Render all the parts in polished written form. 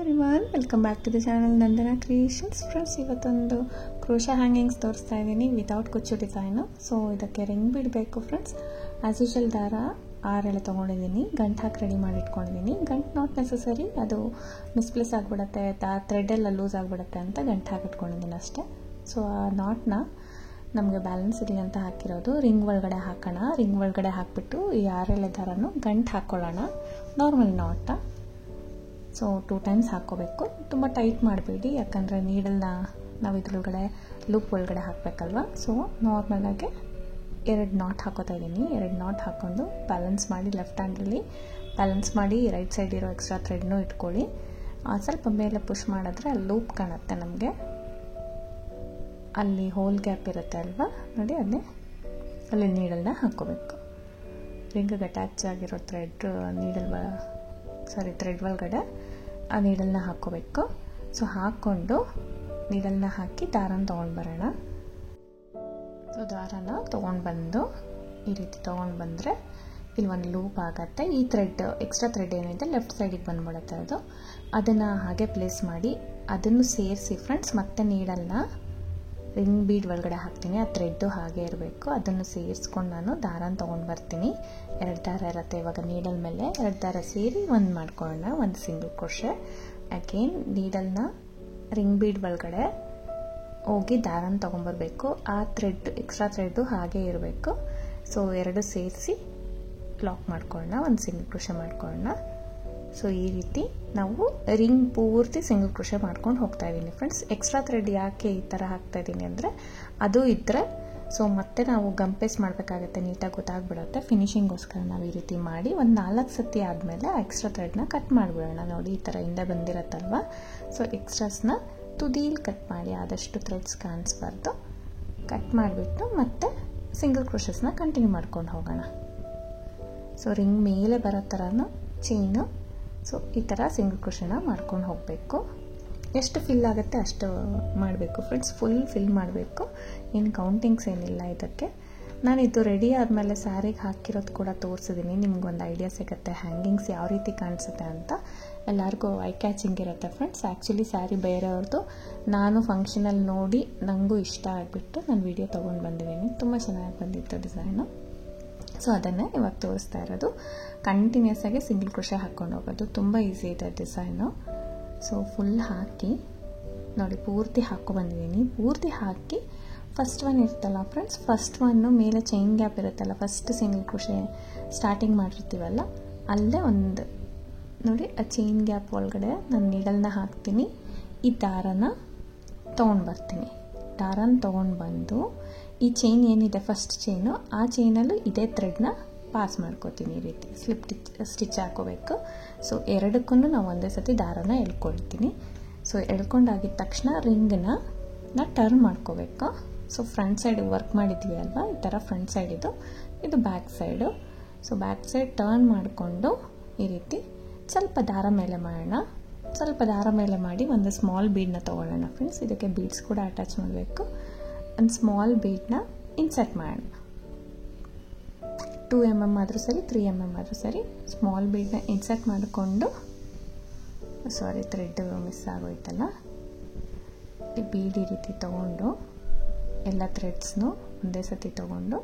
Everyone, welcome back to the channel Nandana creations. Friends, ಇವತ್ತೊಂದು crochet hangings ತೋರಿಸ್ತಾ ಇದ್ದೀನಿ without ಕುಚ್ಚು ಡಿಸೈನು. ಸೊ ಇದಕ್ಕೆ ರಿಂಗ್ ಬಿಡಬೇಕು ಫ್ರೆಂಡ್ಸ್. ಆ್ಯಸ್ ಯೂಶಲ್ ದಾರ 6 ಎಳೆ ತೊಗೊಂಡಿದ್ದೀನಿ, ಗಂಟು ಹಾಕಿ ರೆಡಿ ಮಾಡಿ ಇಟ್ಕೊಂಡಿದ್ದೀನಿ. ಗಂಟು ನಾಟ್ ನೆಸಸರಿ, ಅದು ಮಿಸ್ಪ್ಲೇಸ್ ಆಗಿಬಿಡುತ್ತೆ, ಥ್ರೆಡ್ಡೆಲ್ಲ ಲೂಸ್ ಆಗಿಬಿಡುತ್ತೆ ಅಂತ ಗಂಟು ಹಾಕಿ ಇಟ್ಕೊಂಡಿದ್ದೀನಿ ಅಷ್ಟೇ. ಸೊ ಆ ನಾಟ್ನ ನಮಗೆ ಬ್ಯಾಲೆನ್ಸ್ ಇರಲಿ ಅಂತ ಹಾಕಿರೋದು. ರಿಂಗ್ ಒಳಗಡೆ ಹಾಕೋಣ. ರಿಂಗ್ ಒಳಗಡೆ ಹಾಕಿಬಿಟ್ಟು ಈ 6 ಎಳೆ ದಾರನೂ ಗಂಟು ಹಾಕ್ಕೊಳ್ಳೋಣ. ನಾರ್ಮಲ್ ನಾಟ ಸೊ 2 ಟೈಮ್ಸ್ ಹಾಕ್ಕೋಬೇಕು. ತುಂಬ ಟೈಟ್ ಮಾಡಬೇಡಿ, ಯಾಕಂದರೆ ನೀಡಲ್ನ ನಾವು ಇದ್ರೊಳಗಡೆ ಲೂಪ್ ಒಳಗಡೆ ಹಾಕಬೇಕಲ್ವ. ಸೊ ನಾರ್ಮಲಾಗಿ 2 ನಾಟ್ ಹಾಕೋತಾ ಇದ್ದೀನಿ. 2 ನಾಟ್ ಹಾಕ್ಕೊಂಡು ಬ್ಯಾಲೆನ್ಸ್ ಮಾಡಿ, ಲೆಫ್ಟ್ ಹ್ಯಾಂಡಲ್ಲಿ ಬ್ಯಾಲೆನ್ಸ್ ಮಾಡಿ ರೈಟ್ ಸೈಡ್ ಇರೋ ಎಕ್ಸ್ಟ್ರಾ ಥ್ರೆಡ್ನೂ ಇಟ್ಕೊಳ್ಳಿ. ಸ್ವಲ್ಪ ಮೇಲೆ ಪುಷ್ ಮಾಡಿದ್ರೆ ಅಲ್ಲಿ ಲೂಪ್ ಕಾಣುತ್ತೆ ನಮಗೆ. ಅಲ್ಲಿ ಹೋಲ್ ಗ್ಯಾಪ್ ಇರುತ್ತೆ ಅಲ್ವಾ, ನೋಡಿ ಅಲ್ಲಿ ನೀಡಲ್ನ ಹಾಕ್ಕೋಬೇಕು. ರಿಂಗಿಗೆ ಅಟ್ಯಾಚ್ ಆಗಿರೋ ಥ್ರೆಡ್ ಥ್ರೆಡ್ ಒಳಗಡೆ ಆ ನೀಡಲ್ನ ಹಾಕ್ಕೋಬೇಕು. ಸೊ ಹಾಕ್ಕೊಂಡು ನೀಡಲ್ನ ಹಾಕಿ ದಾರನ ತೊಗೊಂಡು ಬರೋಣ. ಸೊ ದಾರನ ತೊಗೊಂಡು ಬಂದು ಈ ರೀತಿ ತೊಗೊಂಡು ಬಂದರೆ ಇಲ್ಲಿ ಒಂದು ಲೂಪ್ ಆಗುತ್ತೆ. ಈ ಥ್ರೆಡ್ ಎಕ್ಸ್ಟ್ರಾ ಥ್ರೆಡ್ ಏನಿದೆ ಲೆಫ್ಟ್ ಸೈಡಿಗೆ ಬಂದ್ಬಿಡುತ್ತೆ ಅದು. ಅದನ್ನು ಹಾಗೆ ಪ್ಲೇಸ್ ಮಾಡಿ ಅದನ್ನು ಸೇರಿಸಿ ಫ್ರೆಂಡ್ಸ್. ಮತ್ತೆ ನೀಡಲ್ನ ರಿಂಗ್ ಬೀಡ್ ಒಳಗಡೆ ಹಾಕ್ತೀನಿ. ಆ ಥ್ರೆಡ್ಡು ಹಾಗೆ ಇರಬೇಕು. ಅದನ್ನು ಸೇರಿಸ್ಕೊಂಡು ನಾನು ದಾರನ ತೊಗೊಂಡು ಬರ್ತೀನಿ. 2 ದಾರ ಇರುತ್ತೆ ಇವಾಗ ನೀಡಲ್ ಮೇಲೆ. 2 ದಾರ ಸೇರಿ ಒಂದು ಮಾಡ್ಕೊಳ್ಳೋಣ, ಒಂದು ಸಿಂಗಲ್ ಕ್ರೋಶೆ. ಅಗೇನ್ ನೀಡಲ್ನ ರಿಂಗ್ ಬೀಡ್ ಒಳಗಡೆ ಹೋಗಿ ದಾರನ ತೊಗೊಂಬರ್ಬೇಕು. ಆ ಥ್ರೆಡ್ ಎಕ್ಸ್ಟ್ರಾ ಥ್ರೆಡ್ಡು ಹಾಗೆ ಇರಬೇಕು. ಸೊ 2 ಸೇರಿಸಿ ಲಾಕ್ ಮಾಡ್ಕೊಳ್ಳೋಣ, ಒಂದು ಸಿಂಗಲ್ ಕ್ರೋಶೆ ಮಾಡ್ಕೊಳ್ಳೋಣ. ಸೊ ಈ ರೀತಿ ನಾವು ರಿಂಗ್ ಪೂರ್ತಿ ಸಿಂಗಲ್ ಕ್ರೋಶೆ ಮಾಡ್ಕೊಂಡು ಹೋಗ್ತಾ ಇದ್ದೀನಿ ಫ್ರೆಂಡ್ಸ್. ಎಕ್ಸ್ಟ್ರಾ ಥ್ರೆಡ್ ಯಾಕೆ ಈ ಥರ ಹಾಕ್ತಾ ಇದ್ದೀನಿ ಅಂದರೆ, ಅದು ಇದ್ದರೆ ಸೊ ಮತ್ತೆ ನಾವು ಗಂಪೇಸ್ ಮಾಡಬೇಕಾಗತ್ತೆ, ನೀಟಾಗಿ ಗೊತ್ತಾಗ್ಬಿಡುತ್ತೆ. ಫಿನಿಶಿಂಗೋಸ್ಕರ ನಾವು ಈ ರೀತಿ ಮಾಡಿ ಒಂದು 4 ಸತಿ ಆದಮೇಲೆ ಆ ಎಕ್ಸ್ಟ್ರಾ ಥ್ರೆಡ್ನ ಕಟ್ ಮಾಡಿಬಿಡೋಣ. ನೋಡಿ ಈ ಥರ ಹಿಂದೆ ಬಂದಿರತ್ತಲ್ವ. ಸೊ ಎಕ್ಸ್ಟ್ರಾಸ್ನ ತುದೀಲಿ ಕಟ್ ಮಾಡಿ, ಆದಷ್ಟು ಥ್ರೆಡ್ಸ್ ಕಾಣಿಸ್ಬಾರ್ದು. ಕಟ್ ಮಾಡಿಬಿಟ್ಟು ಮತ್ತೆ ಸಿಂಗಲ್ ಕ್ರೋಶಸ್ನ ಕಂಟಿನ್ಯೂ ಮಾಡ್ಕೊಂಡು ಹೋಗೋಣ. ಸೊ ರಿಂಗ್ ಮೇಲೆ ಬರೋ ಥರನೂ ಚೈನು. ಸೊ ಈ ಥರ ಸಿಂಗಲ್ ಕ್ರೋಶೆನ ಮಾಡ್ಕೊಂಡು ಹೋಗಬೇಕು. ಎಷ್ಟು ಫಿಲ್ ಆಗುತ್ತೆ ಅಷ್ಟು ಮಾಡಬೇಕು ಫ್ರೆಂಡ್ಸ್. ಫುಲ್ ಫಿಲ್ ಮಾಡಬೇಕು, ಏನು ಕೌಂಟಿಂಗ್ಸ್ ಏನಿಲ್ಲ ಇದಕ್ಕೆ. ನಾನು ಇದು ರೆಡಿ ಆದಮೇಲೆ ಸ್ಯಾರಿಗೆ ಹಾಕಿರೋದು ಕೂಡ ತೋರಿಸಿದ್ದೀನಿ. ನಿಮ್ಗೊಂದು ಐಡಿಯಾ ಸಿಗುತ್ತೆ ಹ್ಯಾಂಗಿಂಗ್ಸ್ ಯಾವ ರೀತಿ ಕಾಣಿಸುತ್ತೆ ಅಂತ. ಎಲ್ಲರಿಗೂ ಐ ಕ್ಯಾಚಿಂಗ್ ಇರುತ್ತೆ ಫ್ರೆಂಡ್ಸ್. ಆ್ಯಕ್ಚುಲಿ ಸ್ಯಾರಿ ಬೇರೆಯವ್ರದ್ದು, ನಾನು ಫಂಕ್ಷನಲ್ಲಿ ನೋಡಿ ನನಗೂ ಇಷ್ಟ ಆಗಿಬಿಟ್ಟು ನಾನು ವಿಡಿಯೋ ತೊಗೊಂಡು ಬಂದಿದ್ದೀನಿ. ತುಂಬ ಚೆನ್ನಾಗಿ ಬಂದಿತ್ತು ಡಿಸೈನು. ಸೊ ಅದನ್ನೇ ಇವಾಗ ತೋರಿಸ್ತಾ ಇರೋದು. ಕಂಟಿನ್ಯೂಸ್ ಆಗಿ ಸಿಂಗಲ್ ಕ್ರೋಶೆ ಹಾಕ್ಕೊಂಡು ಹೋಗೋದು, ತುಂಬ ಈಸಿ ಇದೆ ಡಿಸೈನು. ಸೊ ಫುಲ್ ಹಾಕಿ ನೋಡಿ, ಪೂರ್ತಿ ಹಾಕ್ಕೊಬಂದಿದ್ದೀನಿ. ಪೂರ್ತಿ ಹಾಕಿ ಫಸ್ಟ್ ಒನ್ ಇರುತ್ತಲ್ಲ ಫ್ರೆಂಡ್ಸ್, ಫಸ್ಟ್ ಒನ್ನು ಮೇಲೆ ಚೈನ್ ಗ್ಯಾಪ್ ಇರುತ್ತಲ್ಲ, ಫಸ್ಟ್ ಸಿಂಗಲ್ ಕ್ರೋಶೆ ಸ್ಟಾರ್ಟಿಂಗ್ ಮಾಡಿರ್ತೀವಲ್ಲ, ಅಲ್ಲೇ ಒಂದು ನೋಡಿ ಆ ಚೈನ್ ಗ್ಯಾಪ್ ಒಳಗಡೆ ನಾನು ನೀಡಲ್ನ ಹಾಕ್ತೀನಿ. ಈ ದಾರನ ತೊಗೊಂಡು ಬರ್ತೀನಿ. ದಾರನ ತೊಗೊಂಡು ಬಂದು ಈ ಚೈನ್ ಏನಿದೆ ಫಸ್ಟ್ ಚೈನು, ಆ ಚೈನಲ್ಲೂ ಇದೇ ಥ್ರೆಡ್ನ ಪಾಸ್ ಮಾಡ್ಕೋತೀನಿ. ಈ ರೀತಿ ಸ್ಟಿಚ್ ಹಾಕೋಬೇಕು. ಸೊ 2ಕ್ಕೂ ನಾವು ಒಂದೇ ಸತಿ ದಾರನ ಎಳ್ಕೊಳ್ತೀನಿ. ಸೊ ಎಳ್ಕೊಂಡಾಗಿದ ತಕ್ಷಣ ರಿಂಗನ್ನ ಟರ್ನ್ ಮಾಡ್ಕೋಬೇಕು. ಸೊ ಫ್ರಂಟ್ ಸೈಡ್ ವರ್ಕ್ ಮಾಡಿದ್ವಿ ಅಲ್ವಾ, ಈ ಥರ ಫ್ರಂಟ್ ಸೈಡ್ ಇದು back side. So back side turn ಮಾಡಿಕೊಂಡು ಈ ರೀತಿ ಸ್ವಲ್ಪ ದಾರ ಮೇಲೆ ಮಾಡೋಣ. ಸ್ವಲ್ಪ ದಾರ ಮೇಲೆ ಮಾಡಿ ಒಂದು ಸ್ಮಾಲ್ ಬೀಡನ್ನ ತೊಗೊಳ್ಳೋಣ ಫ್ರೆಂಡ್ಸ್. ಇದಕ್ಕೆ ಬೀಡ್ಸ್ ಕೂಡ ಅಟ್ಯಾಚ್ ಮಾಡಬೇಕು. ಒಂದು ಸ್ಮಾಲ್ ಬೀಡನ್ನ ಇನ್ಸರ್ಟ್ ಮಾಡೋಣ. 2 mm ಆದರೂ ಸರಿ, 3 mm ಆದರೂ ಸರಿ. ಸ್ಮಾಲ್ ಬೀಡನ್ನ ಇನ್ಸರ್ಟ್ ಮಾಡಿಕೊಂಡು, ಸಾರಿ ಥ್ರೆಡ್ ಮಿಸ್ ಆಗೋಯ್ತಲ್ಲ, ಈ ಬೀಡ್ ಈ ರೀತಿ ತೊಗೊಂಡು ಎಲ್ಲ ಥ್ರೆಡ್ಸ್ನು ಒಂದೇ ಸತಿ ತೊಗೊಂಡು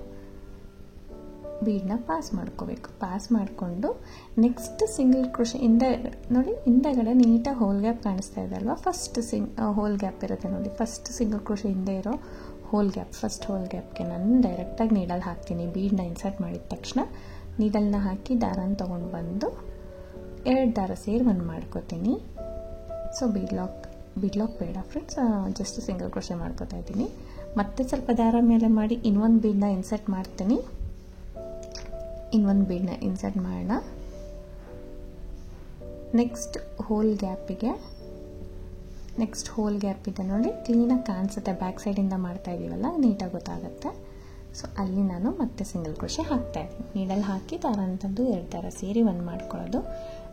ಬೀಡನ್ನ ಪಾಸ್ ಮಾಡ್ಕೋಬೇಕು. ಪಾಸ್ ಮಾಡಿಕೊಂಡು ನೆಕ್ಸ್ಟ್ ಸಿಂಗಲ್ ಕ್ರೋಶೆ ನೋಡಿ ಹಿಂದೆಗಡೆ ನೀಟಾಗಿ ಹೋಲ್ ಗ್ಯಾಪ್ ಕಾಣಿಸ್ತಾ ಇದೆ ಅಲ್ವಾ. ಫಸ್ಟ್ ಹೋಲ್ ಗ್ಯಾಪ್ ಇರುತ್ತೆ ನೋಡಿ, ಫಸ್ಟ್ ಸಿಂಗಲ್ ಕ್ರೋಶೆ ಹಿಂದೆ ಇರೋ ಹೋಲ್ ಗ್ಯಾಪ್, ಫಸ್ಟ್ ಹೋಲ್ ಗ್ಯಾಪ್ಗೆ ನಾನು ಡೈರೆಕ್ಟಾಗಿ ನೀಡಲ್ ಹಾಕ್ತೀನಿ. ಬೀಡನ್ನ ಇನ್ಸರ್ಟ್ ಮಾಡಿದ ತಕ್ಷಣ ನೀಡಲ್ನ ಹಾಕಿ ದಾರನ ತೊಗೊಂಡು ಬಂದು 2 ದಾರ ಸೇರಿ ಒಂದು ಮಾಡ್ಕೋತೀನಿ. ಸೊ ಬೀಡ್ ಲಾಕ್ ಬೇಡ ಫ್ರೆಂಡ್ಸ್, ಜಸ್ಟ್ ಸಿಂಗಲ್ ಕ್ರೋಶೆ ಮಾಡ್ಕೋತಾ ಇದ್ದೀನಿ. ಮತ್ತೆ ಸ್ವಲ್ಪ ದಾರ ಮೇಲೆ ಮಾಡಿ ಇನ್ನೊಂದು ಬೀಡನ್ನ ಇನ್ಸರ್ಟ್ ಮಾಡ್ತೀನಿ. ಇನ್ನೊಂದು ಬೀಡನ್ನ ಇನ್ಸರ್ಟ್ ಮಾಡೋಣ. ನೆಕ್ಸ್ಟ್ ಹೋಲ್ ಗ್ಯಾಪಿದೆ ನೋಡಿ, ಕ್ಲೀನಾಗಿ ಕಾಣಿಸುತ್ತೆ. ಬ್ಯಾಕ್ ಸೈಡಿಂದ ಮಾಡ್ತಾ ಇದ್ದೀವಲ್ಲ, ನೀಟಾಗಿ ಗೊತ್ತಾಗುತ್ತೆ. ಸೊ ಅಲ್ಲಿ ನಾನು ಮತ್ತೆ ಸಿಂಗಲ್ ಕ್ರೋಶೆ ಹಾಕ್ತಾ ಇದ್ದೀನಿ. ನೀಡಲ್ ಹಾಕಿ ದಾರ ಅಂತಂದು 2 ದಾರ ಸೇರಿ ಒಂದು ಮಾಡ್ಕೊಳ್ಳೋದು.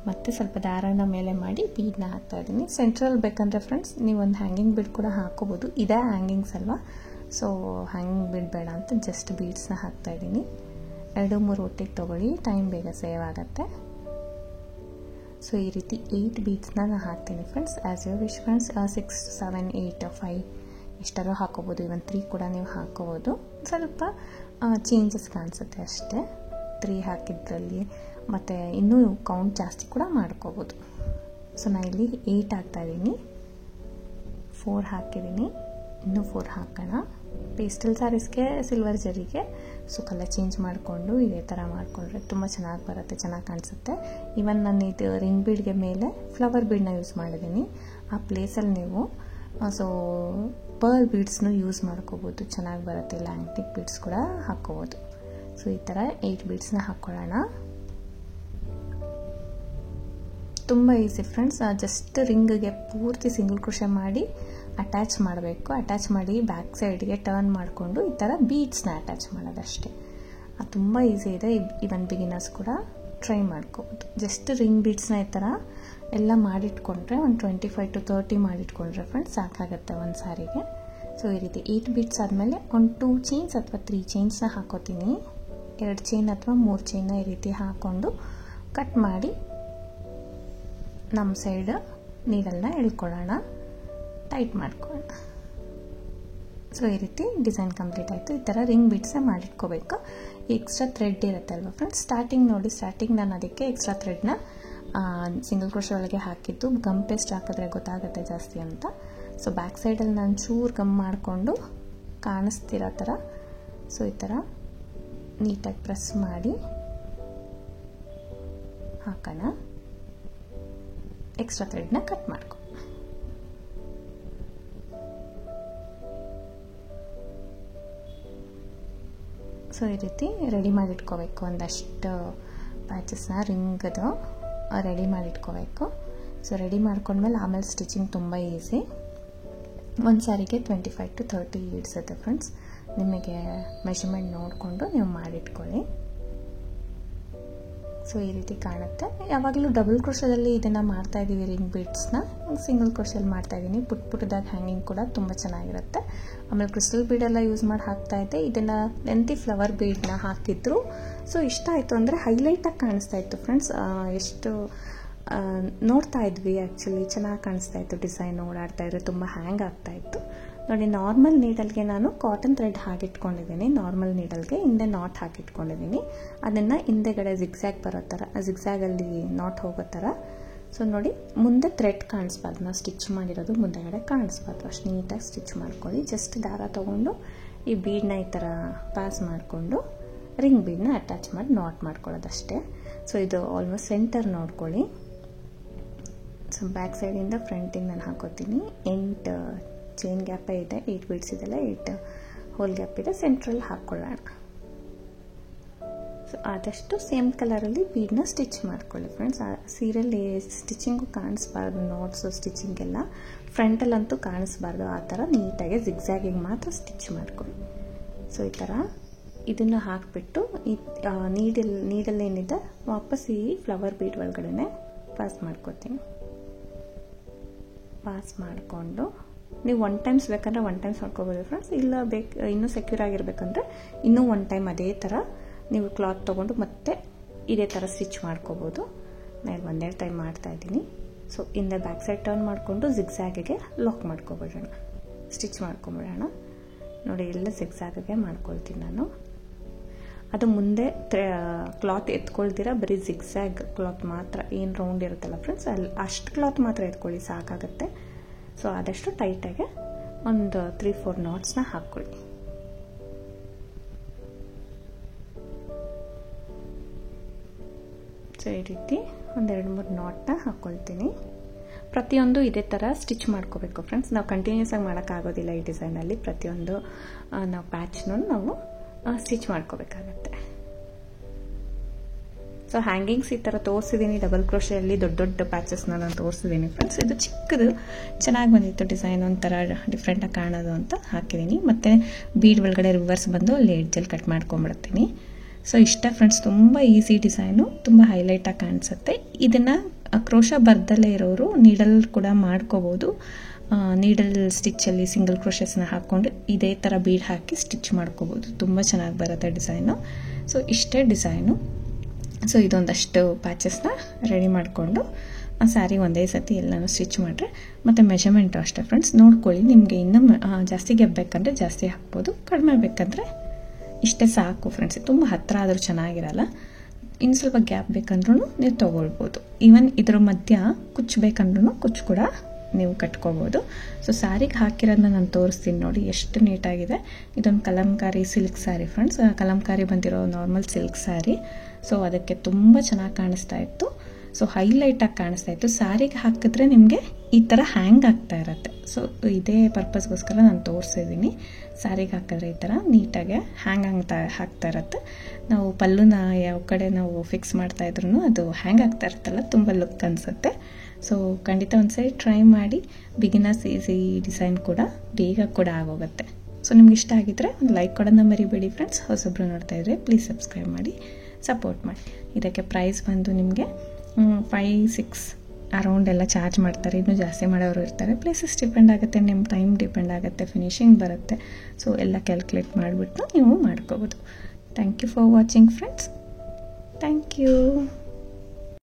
ಮತ್ತೆ ಸ್ವಲ್ಪ ದಾರನ ಮೇಲೆ ಮಾಡಿ ಬೀಡನ್ನ ಹಾಕ್ತಾ ಇದ್ದೀನಿ. ಸೆಂಟ್ರಲ್ ಬೇಕಂದರೆ ಫ್ರೆಂಡ್ಸ್ ನೀವು ಒಂದು ಹ್ಯಾಂಗಿಂಗ್ ಬೀಡ್ ಕೂಡ ಹಾಕೋಬೋದು. ಇದೇ ಹ್ಯಾಂಗಿಂಗ್ಸ್ ಅಲ್ವಾ, ಸೊ ಹ್ಯಾಂಗಿಂಗ್ ಬೀಡ್ ಬೇಡ ಅಂತ ಜಸ್ಟ್ ಬೀಡ್ಸ್ನ ಹಾಕ್ತಾ ಇದ್ದೀನಿ. 2-3 ಒಟ್ಟಿಗೆ ತೊಗೊಳ್ಳಿ, ಟೈಮ್ ಬೇಗ ಸೇವ್ ಆಗುತ್ತೆ. ಸೊ ಈ ರೀತಿ 8 ಬೀಡ್ಸ್ನ ನಾನು ಹಾಕ್ತೀನಿ friends. As you wish friends, 6, 7, 8, 5 ಎಷ್ಟಾದ್ರೂ ಹಾಕೋಬೋದು, ಇವನ್ 3 ಕೂಡ ನೀವು ಹಾಕೋಬೋದು. ಸ್ವಲ್ಪ ಚೇಂಜಸ್ ಕಾಣಿಸುತ್ತೆ ಅಷ್ಟೇ 3 ಹಾಕಿದ್ರಲ್ಲಿ, ಮತ್ತು ಇನ್ನೂ ಕೌಂಟ್ ಜಾಸ್ತಿ ಕೂಡ ಮಾಡ್ಕೋಬೋದು. ಸೊ ನಾನು ಇಲ್ಲಿ 8 ಹಾಕ್ತಾಯಿದ್ದೀನಿ, 4 ಹಾಕಿದ್ದೀನಿ, ಇನ್ನೂ 4 ಹಾಕೋಣ. ಪೇಸ್ಟಲ್ ಸ್ಯಾರೀಸ್ಗೆ ಸಿಲ್ವರ್ ಜರಿಗೆ ಸೊ ಕಲರ್ ಚೇಂಜ್ ಮಾಡಿಕೊಂಡು ಇದೇ ಥರ ಮಾಡಿಕೊಂಡ್ರೆ ತುಂಬ ಚೆನ್ನಾಗಿ ಬರುತ್ತೆ, ಚೆನ್ನಾಗಿ ಕಾಣಿಸುತ್ತೆ. ಈವನ್ ನಾನು ಇದು ರಿಂಗ್ ಬೀಡ್ಗೆ ಮೇಲೆ ಫ್ಲವರ್ ಬೀಡನ್ನ ಯೂಸ್ ಮಾಡಿದ್ದೀನಿ. ಆ ಪ್ಲೇಸಲ್ಲಿ ನೀವು ಸೊ ಪರ್ಲ್ ಬೀಡ್ಸ್ನು ಯೂಸ್ ಮಾಡ್ಕೋಬೋದು, ಚೆನ್ನಾಗಿ ಬರುತ್ತೆ. ಇಲ್ಲ ಆ್ಯಂಟಿಕ್ ಬೀಡ್ಸ್ ಕೂಡ ಹಾಕ್ಕೋಬೋದು. ಸೊ ಈ ಥರ 8 ಬೀಡ್ಸ್ನ ಹಾಕ್ಕೊಳ್ಳೋಣ. ತುಂಬ ಈಸಿ ಫ್ರೆಂಡ್ಸ್. ಜಸ್ಟ್ ರಿಂಗ್ಗೆ ಪೂರ್ತಿ ಸಿಂಗಲ್ ಕ್ರೋಶೆ ಮಾಡಿ ಅಟ್ಯಾಚ್ ಮಾಡಬೇಕು. ಅಟ್ಯಾಚ್ ಮಾಡಿ ಬ್ಯಾಕ್ ಸೈಡ್ಗೆ ಟರ್ನ್ ಮಾಡಿಕೊಂಡು ಈ ಥರ ಬೀಡ್ಸ್ನ ಅಟ್ಯಾಚ್ ಮಾಡೋದಷ್ಟೇ. ಅದು ತುಂಬ ಈಸಿ ಇದೆ. ಇವನ್ ಬಿಗಿನರ್ಸ್ ಕೂಡ ಟ್ರೈ ಮಾಡ್ಕೋಬೋದು. ಜಸ್ಟ್ ರಿಂಗ್ ಬೀಡ್ಸ್ನ ಈ ಥರ ಎಲ್ಲ ಮಾಡಿಟ್ಕೊಂಡ್ರೆ ಒಂದು 25 to 30 ಮಾಡಿಟ್ಕೊಂಡ್ರೆ ಫ್ರೆಂಡ್ಸ್ ಸಾಕಾಗುತ್ತೆ ಒಂದು ಸಾರಿಗೆ. ಸೊ ಈ ರೀತಿ 8 ಬೀಡ್ಸ್ ಆದಮೇಲೆ ಒಂದು 2 ಚೈನ್ಸ್ ಅಥವಾ 3 ಚೈನ್ಸ್ನ ಹಾಕೋತೀನಿ. 2 ಚೈನ್ ಅಥವಾ 3 ಚೈನ್ನ ಈ ರೀತಿ ಹಾಕ್ಕೊಂಡು ಕಟ್ ಮಾಡಿ ನಮ್ಮ ಸೈಡ್ ನೀಡಲ್ನ ಎಳ್ಕೊಳ್ಳೋಣ, ಟೈಟ್ ಮಾಡ್ಕೊಳ್ಳೋಣ. ಸೊ ಈ ರೀತಿ ಡಿಸೈನ್ ಕಂಪ್ಲೀಟ್ ಆಯಿತು. ಈ ಥರ ರಿಂಗ್ ಬೀಡ್ಸೇ ಮಾಡಿಟ್ಕೋಬೇಕು. ಎಕ್ಸ್ಟ್ರಾ ಥ್ರೆಡ್ ಇರುತ್ತೆ ಅಲ್ವಾ ಫ್ರೆಂಡ್ಸ್, ಸ್ಟಾರ್ಟಿಂಗ್ ನೋಡಿ, ಸ್ಟಾರ್ಟಿಂಗ್ ನಾನು ಅದಕ್ಕೆ ಎಕ್ಸ್ಟ್ರಾ ಥ್ರೆಡ್ನ ಸಿಂಗಲ್ ಕ್ರೋಶೆ ಒಳಗೆ ಹಾಕಿದ್ದು. ಗಮ್ ಪೇಸ್ಟ್ ಹಾಕಿದ್ರೆ ಗೊತ್ತಾಗುತ್ತೆ ಜಾಸ್ತಿ ಅಂತ. ಸೊ ಬ್ಯಾಕ್ ಸೈಡಲ್ಲಿ ನಾನು ಚೂರು ಗಮ್ ಮಾಡಿಕೊಂಡು ಕಾಣಿಸ್ತಿರೋ ಥರ ಸೊ ಈ ಥರ ನೀಟಾಗಿ ಪ್ರೆಸ್ ಮಾಡಿ ಹಾಕೋಣ. ಎಕ್ಸ್ಟ್ರಾ ಥ್ರೆಡ್ನ ಕಟ್ ಮಾಡ್ಕೊ. ಸೊ ಈ ರೀತಿ ರೆಡಿ ಮಾಡಿಟ್ಕೋಬೇಕು. ಒಂದಷ್ಟು ಪ್ಯಾಚಸ್ನ ರಿಂಗದು ರೆಡಿ ಮಾಡಿಟ್ಕೋಬೇಕು. ಸೊ ರೆಡಿ ಮಾಡ್ಕೊಂಡ್ಮೇಲೆ ಆಮೇಲೆ ಸ್ಟಿಚಿಂಗ್ ತುಂಬ ಈಸಿ. ಒಂದು ಸಾರಿಗೆ 25 to 30 ಇಡ್ಸುತ್ತೆ ಫ್ರೆಂಡ್ಸ್. ನಿಮಗೆ ಮೆಷರ್ಮೆಂಟ್ ನೋಡಿಕೊಂಡು ನೀವು ಮಾಡಿಟ್ಕೊಳ್ಳಿ. ಸೊ ಈ ರೀತಿ ಕಾಣುತ್ತೆ. ಯಾವಾಗಲೂ ಡಬಲ್ ಕ್ರೋಶದಲ್ಲಿ ಇದನ್ನು ಮಾಡ್ತಾಯಿದ್ದೀವಿ ರಿಂಗ್ ಬೀಡ್ಸ್ನ. ಸಿಂಗಲ್ ಕ್ರೋಶಲ್ಲಿ ಮಾಡ್ತಾಯಿದ್ದೀನಿ. ಪುಟ್ಟದಾಗಿ ಹ್ಯಾಂಗಿಂಗ್ ಕೂಡ ತುಂಬ ಚೆನ್ನಾಗಿರುತ್ತೆ. ಆಮೇಲೆ ಕ್ರಿಸ್ಟಲ್ ಬೀಡೆಲ್ಲ ಯೂಸ್ ಮಾಡಿ ಹಾಕ್ತಾಯಿದ್ದೆ. ಇದನ್ನು ಲೆಂತಿ ಫ್ಲವರ್ ಬೀಡನ್ನ ಹಾಕಿದ್ರು. ಸೊ ಇಷ್ಟ ಆಯಿತು ಅಂದರೆ ಹೈಲೈಟಾಗಿ ಕಾಣಿಸ್ತಾ ಇತ್ತು ಫ್ರೆಂಡ್ಸ್. ಎಷ್ಟು ನೋಡ್ತಾ ಇದ್ವಿ ಆ್ಯಕ್ಚುಲಿ ಚೆನ್ನಾಗಿ ಕಾಣಿಸ್ತಾ ಇತ್ತು. ಡಿಸೈನ್ ಓಡಾಡ್ತಾಯಿದ್ರೆ ತುಂಬ ಹ್ಯಾಂಗ್ ಆಗ್ತಾಯಿತ್ತು ನೋಡಿ. ನಾರ್ಮಲ್ ನೀಡಲ್ಗೆ ನಾನು ಕಾಟನ್ ಥ್ರೆಡ್ ಹಾಕಿಟ್ಕೊಂಡಿದ್ದೀನಿ. ನಾರ್ಮಲ್ ನೀಡಲ್ಗೆ ಹಿಂದೆ ನಾಟ್ ಹಾಕಿಟ್ಕೊಂಡಿದ್ದೀನಿ. ಅದನ್ನು ಹಿಂದೆಗಡೆ ಜಿಗ್ಜ್ಯಾಗ್ ಬರೋ ಥರ, ಜಿಗ್ಜ್ಯಾಗಲ್ಲಿ ನಾಟ್ ಹೋಗೋ ಥರ. ಸೊ ನೋಡಿ, ಮುಂದೆ ಥ್ರೆಡ್ ಕಾಣಿಸ್ಬಾರ್ದು, ನಾವು ಸ್ಟಿಚ್ ಮಾಡಿರೋದು ಮುಂದೆಗಡೆ ಕಾಣಿಸ್ಬಾರ್ದು. ಅಷ್ಟು ನೀಟಾಗಿ ಸ್ಟಿಚ್ ಮಾಡ್ಕೊಳ್ಳಿ. ಜಸ್ಟ್ ದಾರ ತೊಗೊಂಡು ಈ ಬೀಡನ್ನ ಈ ಥರ ಪಾಸ್ ಮಾಡಿಕೊಂಡು ರಿಂಗ್ ಬೀಡನ್ನ ಅಟ್ಯಾಚ್ ಮಾಡಿ ನಾಟ್ ಮಾಡ್ಕೊಳ್ಳೋದಷ್ಟೇ. ಸೊ ಇದು ಆಲ್ಮೋಸ್ಟ್ ಸೆಂಟರ್ ನೋಡ್ಕೊಳ್ಳಿ. ಸೊ ಬ್ಯಾಕ್ ಸೈಡಿಂದ ಫ್ರಂಟಿಗೆ ನಾನು ಹಾಕೋತೀನಿ. 8 ಚೈನ್ ಗ್ಯಾಪೇ ಇದೆ, 8 ಬೀಡ್ಸ್ ಇದೆಲ್ಲ, 8 ಹೋಲ್ ಗ್ಯಾಪ್ ಇದೆ. ಸೆಂಟ್ರಲ್ಲಿ ಹಾಕ್ಕೊಳ್ಳೋಣ. ಸೊ ಆದಷ್ಟು ಸೇಮ್ ಕಲರಲ್ಲಿ ಬೀಡನ್ನ ಸ್ಟಿಚ್ ಮಾಡ್ಕೊಳ್ಳಿ ಫ್ರೆಂಡ್ಸ್. ಆ ಸೀರೆಯಲ್ಲಿ ಸ್ಟಿಚಿಂಗು ಕಾಣಿಸ್ಬಾರ್ದು, ನೋಟ್ಸು ಸ್ಟಿಚಿಂಗೆಲ್ಲ ಫ್ರಂಟಲ್ಲಂತೂ ಕಾಣಿಸ್ಬಾರ್ದು. ಆ ಥರ ನೀಟಾಗಿ ಜಿಗ್ಜ್ಯಾಗಿಗೆ ಮಾತ್ರ ಸ್ಟಿಚ್ ಮಾಡ್ಕೊಳ್ಳಿ. ಸೊ ಈ ಥರ ಇದನ್ನು ಹಾಕಿಬಿಟ್ಟು ಈ ನೀಡಲ್ ಏನಿದೆ ವಾಪಸ್ ಈ ಫ್ಲವರ್ ಬೀಡ್ ಒಳಗಡೆ ಪಾಸ್ ಮಾಡ್ಕೊತೀನಿ. ಪಾಸ್ ಮಾಡಿಕೊಂಡು ನೀವು 1 ಟೈಮ್ಸ್ ಬೇಕಂದ್ರೆ 1 ಟೈಮ್ಸ್ ಮಾಡ್ಕೋಬೋದು ಫ್ರೆಂಡ್ಸ್. ಇಲ್ಲ ಇನ್ನೂ ಸೆಕ್ಯೂರ್ ಆಗಿರ್ಬೇಕಂದ್ರೆ ಇನ್ನೂ 1 ಟೈಮ್ ಅದೇ ಥರ ನೀವು ಕ್ಲಾತ್ ತೊಗೊಂಡು ಮತ್ತೆ ಇದೇ ಥರ ಸ್ಟಿಚ್ ಮಾಡ್ಕೋಬೋದು. ನಾನು 1-2 ಟೈಮ್ ಮಾಡ್ತಾಯಿದ್ದೀನಿ. ಸೊ ಇಂದ ಬ್ಯಾಕ್ ಸೈಡ್ ಟರ್ನ್ ಮಾಡಿಕೊಂಡು ಜಿಗ್ಜ್ಯಾಗಿಗೆ ಲಾಕ್ ಮಾಡ್ಕೊಬಿಡೋಣ, ಸ್ಟಿಚ್ ಮಾಡ್ಕೊಂಬಿಡೋಣ. ನೋಡಿ, ಎಲ್ಲ ಜಿಗ್ಜ್ಯಾಗಿಗೆ ಮಾಡ್ಕೊಳ್ತೀನಿ ನಾನು. ಅದು ಮುಂದೆ ಕ್ಲಾತ್ ಎತ್ಕೊಳ್ತೀರಾ, ಬರೀ ಜಿಗ್ಜ್ಯಾಗ್ ಕ್ಲಾತ್ ಮಾತ್ರ, ಏನು ರೌಂಡ್ ಇರುತ್ತಲ್ಲ ಫ್ರೆಂಡ್ಸ್, ಅಲ್ಲಿ ಅಷ್ಟು ಕ್ಲಾತ್ ಮಾತ್ರ ಎತ್ಕೊಳ್ಳಿ, ಸಾಕಾಗುತ್ತೆ. ಸೊ ಆದಷ್ಟು ಟೈಟಾಗಿ ಒಂದು 3-4 ನಾಟ್ಸ್ನ ಹಾಕ್ಕೊಳ್ಳಿ. ಸೊ ಈ ರೀತಿ 1-2-3 ನಾಟ್ನ ಹಾಕ್ಕೊಳ್ತೀನಿ. ಪ್ರತಿಯೊಂದು ಇದೇ ಥರ ಸ್ಟಿಚ್ ಮಾಡ್ಕೋಬೇಕು ಫ್ರೆಂಡ್ಸ್. ನಾವು ಕಂಟಿನ್ಯೂಸ್ ಆಗಿ ಮಾಡೋಕ್ಕಾಗೋದಿಲ್ಲ ಈ ಡಿಸೈನಲ್ಲಿ. ಪ್ರತಿಯೊಂದು ನಾವು ಪ್ಯಾಚ್ನೂ ನಾವು ಸ್ಟಿಚ್ ಮಾಡ್ಕೋಬೇಕಾಗತ್ತೆ. ಸೊ ಹ್ಯಾಂಗಿಂಗ್ಸ್ ಈ ಥರ ತೋರಿಸಿದ್ದೀನಿ. ಡಬಲ್ ಕ್ರೋಶೆಯಲ್ಲಿ ದೊಡ್ಡ ಪ್ಯಾಚಸ್ನ ನಾನು ತೋರಿಸಿದ್ದೀನಿ ಫ್ರೆಂಡ್ಸ್. ಇದು ಚಿಕ್ಕದು ಚೆನ್ನಾಗಿ ಬಂದಿತ್ತು ಡಿಸೈನ್, ಒಂಥರ ಡಿಫ್ರೆಂಟಾಗಿ ಕಾಣೋದು ಅಂತ ಹಾಕಿದ್ದೀನಿ. ಮತ್ತು ಬೀಡ್ ಒಳಗಡೆ ರಿವರ್ಸ್ ಬಂದು ಅಲ್ಲಿ ಎಡ್ಜಲ್ಲಿ ಕಟ್ ಮಾಡ್ಕೊಂಬಿಡ್ತೀನಿ. ಸೊ ಇಷ್ಟ ಫ್ರೆಂಡ್ಸ್, ತುಂಬ ಈಸಿ ಡಿಸೈನು, ತುಂಬ ಹೈಲೈಟಾಗಿ ಕಾಣಿಸುತ್ತೆ. ಇದನ್ನು ಕ್ರೋಶ ಬರ್ದಲ್ಲೇ ಇರೋರು ನೀಡಲ್ ಕೂಡ ಮಾಡ್ಕೋಬೋದು. ನೀಡಲ್ ಸ್ಟಿಚ್ಚಲ್ಲಿ ಸಿಂಗಲ್ ಕ್ರೋಶಸ್ನ ಹಾಕ್ಕೊಂಡು ಇದೇ ಥರ ಬೀಡ್ ಹಾಕಿ ಸ್ಟಿಚ್ ಮಾಡ್ಕೋಬೋದು. ತುಂಬ ಚೆನ್ನಾಗಿ ಬರುತ್ತೆ ಡಿಸೈನು. ಸೊ ಇಷ್ಟೇ ಡಿಸೈನು. ಸೊ ಇದೊಂದಷ್ಟು ಪ್ಯಾಚಸ್ನ ರೆಡಿ ಮಾಡಿಕೊಂಡು ಆ ಸ್ಯಾರಿ ಒಂದೇ ಸತಿ ಎಲ್ಲನೂ ಸ್ಟಿಚ್ ಮಾಡಿದ್ರೆ, ಮತ್ತು ಮೆಷರ್ಮೆಂಟು ಅಷ್ಟೇ ಫ್ರೆಂಡ್ಸ್ ನೋಡ್ಕೊಳ್ಳಿ. ನಿಮಗೆ ಇನ್ನೂ ಜಾಸ್ತಿ ಗೆಬ್ಬಬೇಕಂದ್ರೆ ಜಾಸ್ತಿ ಹಾಕ್ಬೋದು, ಕಡಿಮೆ ಬೇಕಂದರೆ ಇಷ್ಟೇ ಸಾಕು ಫ್ರೆಂಡ್ಸ್. ತುಂಬ ಹತ್ತಿರ ಆದರೂ ಚೆನ್ನಾಗಿರಲ್ಲ. ಇನ್ನು ಸ್ವಲ್ಪ ಗ್ಯಾಪ್ ಬೇಕಂದ್ರೂ ನೀವು ತೊಗೊಳ್ಬೋದು. ಈವನ್ ಇದ್ರ ಮಧ್ಯ ಕುಚ್ಚು ಬೇಕಂದ್ರೂ ಕುಚ್ಚು ಕೂಡ ನೀವು ಕಟ್ಕೋಬೋದು. ಸೊ ಸ್ಯಾರಿಗೆ ಹಾಕಿರೋದನ್ನ ನಾನು ತೋರಿಸ್ತೀನಿ ನೋಡಿ, ಎಷ್ಟು ನೀಟಾಗಿದೆ. ಇದೊಂದು ಕಲಂಕಾರಿ ಸಿಲ್ಕ್ ಸ್ಯಾರಿ ಫ್ರೆಂಡ್ಸ್, ಕಲಂಕಾರಿ ಬಂದಿರೋ ನಾರ್ಮಲ್ ಸಿಲ್ಕ್ ಸ್ಯಾರಿ. ಸೊ ಅದಕ್ಕೆ ತುಂಬ ಚೆನ್ನಾಗಿ ಕಾಣಿಸ್ತಾ ಇತ್ತು. ಸೊ ಹೈಲೈಟಾಗಿ ಕಾಣಿಸ್ತಾ ಇತ್ತು. ಸ್ಯಾರಿಗೆ ಹಾಕಿದ್ರೆ ನಿಮಗೆ ಈ ಥರ ಹ್ಯಾಂಗ್ ಆಗ್ತಾ ಇರುತ್ತೆ. ಸೊ ಇದೇ ಪರ್ಪಸ್ಗೋಸ್ಕರ ನಾನು ತೋರಿಸಿದ್ದೀನಿ. ಸ್ಯಾರಿಗೆ ಹಾಕಿದ್ರೆ ಈ ಥರ ನೀಟಾಗಿ ಹ್ಯಾಂಗ್ ಹಾಕ್ತಾ ಇರುತ್ತೆ. ನಾವು ಪಲ್ಲುನ ಯಾವ ಕಡೆ ನಾವು ಫಿಕ್ಸ್ ಮಾಡ್ತಾ ಇದ್ರೂ ಅದು ಹ್ಯಾಂಗ್ ಆಗ್ತಾ ಇರುತ್ತಲ್ಲ, ತುಂಬ ಲುಕ್ ಅನಿಸುತ್ತೆ. ಸೊ ಖಂಡಿತ ಒಂದ್ಸರಿ ಟ್ರೈ ಮಾಡಿ. ಬಿಗಿನರ್ಸ್ ಈಸಿ ಡಿಸೈನ್ ಕೂಡ ಬೇಗ ಕೂಡ ಆಗೋಗುತ್ತೆ. ಸೊ ನಿಮ್ಗೆ ಇಷ್ಟ ಆಗಿದ್ರೆ ಒಂದು ಲೈಕ್ ಕೊಡೋದನ್ನ ಮರಿಬೇಡಿ ಫ್ರೆಂಡ್ಸ್. ಹೊಸೊಬ್ಬರು ನೋಡ್ತಾ ಇದ್ರೆ ಪ್ಲೀಸ್ ಸಬ್ಸ್ಕ್ರೈಬ್ ಮಾಡಿ, ಸಪೋರ್ಟ್ ಮಾಡಿ. ಇದಕ್ಕೆ ಪ್ರೈಸ್ ಬಂದು ನಿಮಗೆ 5-6 ಅರೌಂಡ್ ಎಲ್ಲ ಚಾರ್ಜ್ ಮಾಡ್ತಾರೆ. ಇನ್ನೂ ಜಾಸ್ತಿ ಮಾಡೋರು ಇರ್ತಾರೆ. ಪ್ಲೇಸಸ್ ಡಿಪೆಂಡ್ ಆಗುತ್ತೆ, ನಿಮ್ಮ ಟೈಮ್ ಡಿಪೆಂಡ್ ಆಗುತ್ತೆ, ಫಿನಿಶಿಂಗ್ ಬರುತ್ತೆ. ಸೊ ಎಲ್ಲ ಕ್ಯಾಲ್ಕುಲೇಟ್ ಮಾಡಿಬಿಟ್ಟು ನೀವು ಮಾಡ್ಕೋಬೋದು. Thank you for watching friends. Thank you.